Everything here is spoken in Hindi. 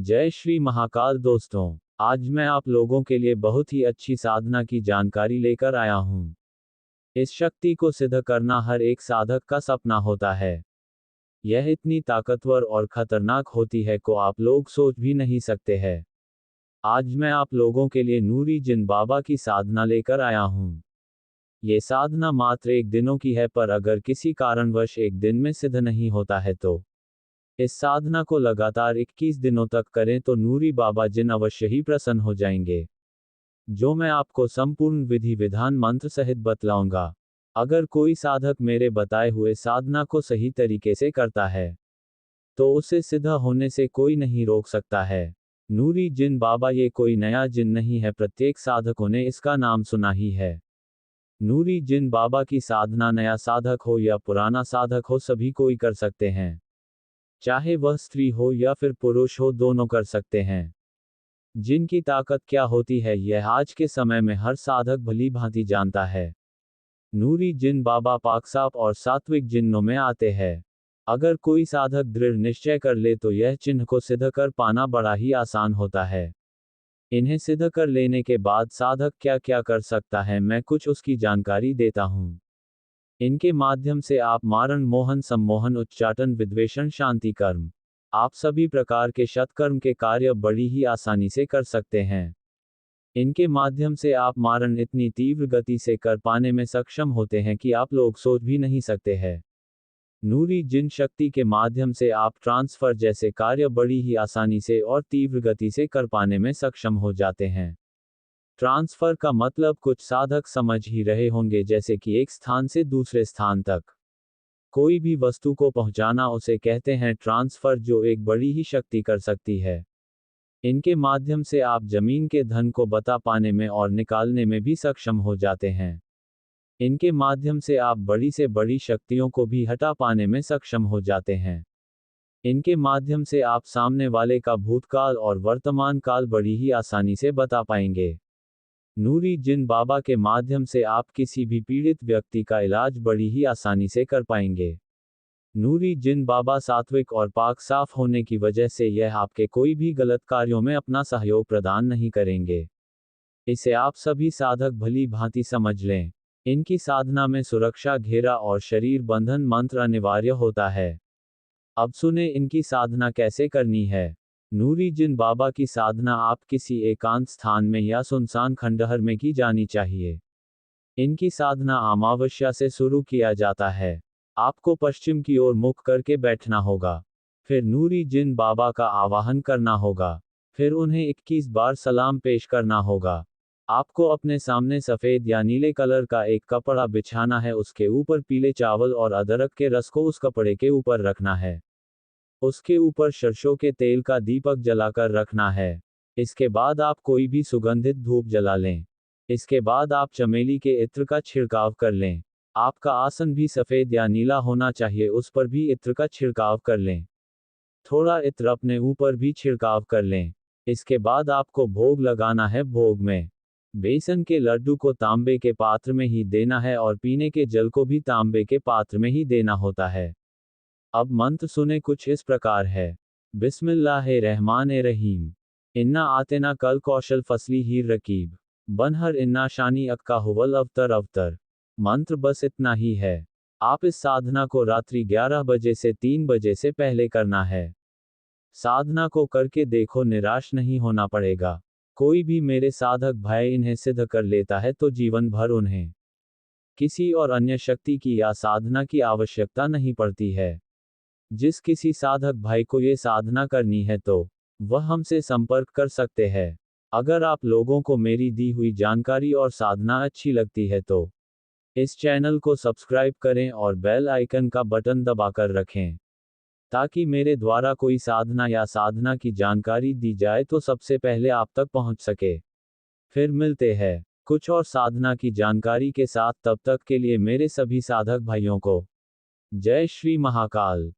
जय श्री महाकाल दोस्तों, आज मैं आप लोगों के लिए बहुत ही अच्छी साधना की जानकारी लेकर आया हूँ। इस शक्ति को सिद्ध करना हर एक साधक का सपना होता है। यह इतनी ताकतवर और खतरनाक होती है को आप लोग सोच भी नहीं सकते हैं। आज मैं आप लोगों के लिए नूरी जिन बाबा की साधना लेकर आया हूँ। ये साधना मात्र एक दिनों की है, पर अगर किसी कारणवश एक दिन में सिद्ध नहीं होता है तो इस साधना को लगातार 21 दिनों तक करें तो नूरी बाबा जिन अवश्य ही प्रसन्न हो जाएंगे, जो मैं आपको संपूर्ण विधि विधान मंत्र सहित बतलाऊंगा। अगर कोई साधक मेरे बताए हुए साधना को सही तरीके से करता है तो उसे सिद्ध होने से कोई नहीं रोक सकता है। नूरी जिन बाबा ये कोई नया जिन नहीं है, प्रत्येक साधकों ने इसका नाम सुना ही है। नूरी जिन बाबा की साधना नया साधक हो या पुराना साधक हो, सभी कोई कर सकते हैं। चाहे वह स्त्री हो या फिर पुरुष हो, दोनों कर सकते हैं। जिनकी ताकत क्या होती है यह आज के समय में हर साधक भली भांति जानता है। नूरी जिन बाबा पाकसाफ और सात्विक जिन्नों में आते हैं। अगर कोई साधक दृढ़ निश्चय कर ले तो यह चिन्ह को सिद्ध कर पाना बड़ा ही आसान होता है। इन्हें सिद्ध कर लेने के बाद साधक क्या क्या कर सकता है, मैं कुछ उसकी जानकारी देता हूँ। इनके माध्यम से आप मारण, मोहन, सम्मोहन, उच्चाटन, विद्वेषण, शांति कर्म, आप सभी प्रकार के सत्कर्म के कार्य बड़ी ही आसानी से कर सकते हैं। इनके माध्यम से आप मारण इतनी तीव्र गति से कर पाने में सक्षम होते हैं कि आप लोग सोच भी नहीं सकते हैं। नूरी जिन शक्ति के माध्यम से आप ट्रांसफर जैसे कार्य बड़ी ही आसानी से और तीव्र गति से कर पाने में सक्षम हो जाते हैं। ट्रांसफर का मतलब कुछ साधक समझ ही रहे होंगे, जैसे कि एक स्थान से दूसरे स्थान तक कोई भी वस्तु को पहुंचाना, उसे कहते हैं ट्रांसफर, जो एक बड़ी ही शक्ति कर सकती है। इनके माध्यम से आप जमीन के धन को बता पाने में और निकालने में भी सक्षम हो जाते हैं। इनके माध्यम से आप बड़ी से बड़ी शक्तियों को भी हटा पाने में सक्षम हो जाते हैं। इनके माध्यम से आप सामने वाले का भूतकाल और वर्तमान काल बड़ी ही आसानी से बता पाएंगे। नूरी जिन बाबा के माध्यम से आप किसी भी पीड़ित व्यक्ति का इलाज बड़ी ही आसानी से कर पाएंगे। नूरी जिन बाबा सात्विक और पाक साफ होने की वजह से यह आपके कोई भी गलत कार्यों में अपना सहयोग प्रदान नहीं करेंगे। इसे आप सभी साधक भली भांति समझ लें। इनकी साधना में सुरक्षा, घेरा और शरीर बंधन मंत्र अनिवार्य होता है। अब सुने इनकी साधना कैसे करनी है। नूरी जिन बाबा की साधना आप किसी एकांत स्थान में या सुनसान खंडहर में की जानी चाहिए। इनकी साधना अमावस्या से शुरू किया जाता है। आपको पश्चिम की ओर मुख करके बैठना होगा। फिर नूरी जिन बाबा का आवाहन करना होगा। फिर उन्हें 21 बार सलाम पेश करना होगा। आपको अपने सामने सफेद या नीले कलर का एक कपड़ा बिछाना है, उसके ऊपर पीले चावल और अदरक के रस को उस कपड़े के ऊपर रखना है। उसके ऊपर सरसों के तेल का दीपक जलाकर रखना है। इसके बाद आप कोई भी सुगंधित धूप जला लें। इसके बाद आप चमेली के इत्र का छिड़काव कर लें। आपका आसन भी सफेद या नीला होना चाहिए, उस पर भी इत्र का छिड़काव कर लें। थोड़ा इत्र अपने ऊपर भी छिड़काव कर लें। इसके बाद आपको भोग लगाना है। भोग में बेसन के लड्डू को तांबे के पात्र में ही देना है और पीने के जल को भी तांबे के पात्र में ही देना होता है। अब मंत्र सुने, कुछ इस प्रकार है। बिस्मिल्लाहिर्रहमानिर्रहीम। इन्ना आतेना कल कौशल फसली हीर रकीब। बनहर इन्ना शानी अक्का हुवल अवतर अवतर। मंत्र बस इतना ही है। आप इस साधना को रात्रि 11 बजे से 3 बजे से पहले करना है। साधना को करके देखो, निराश नहीं होना पड़ेगा। कोई भी मेरे साधक भाई इन्हें सिद्ध कर लेता है तो जीवन भर उन्हें किसी और अन्य शक्ति की या साधना की आवश्यकता नहीं पड़ती है। जिस किसी साधक भाई को ये साधना करनी है तो वह हमसे संपर्क कर सकते हैं। अगर आप लोगों को मेरी दी हुई जानकारी और साधना अच्छी लगती है तो इस चैनल को सब्सक्राइब करें और बेल आइकन का बटन दबाकर रखें, ताकि मेरे द्वारा कोई साधना या साधना की जानकारी दी जाए तो सबसे पहले आप तक पहुंच सके। फिर मिलते हैं कुछ और साधना की जानकारी के साथ। तब तक के लिए मेरे सभी साधक भाइयों को जय श्री महाकाल।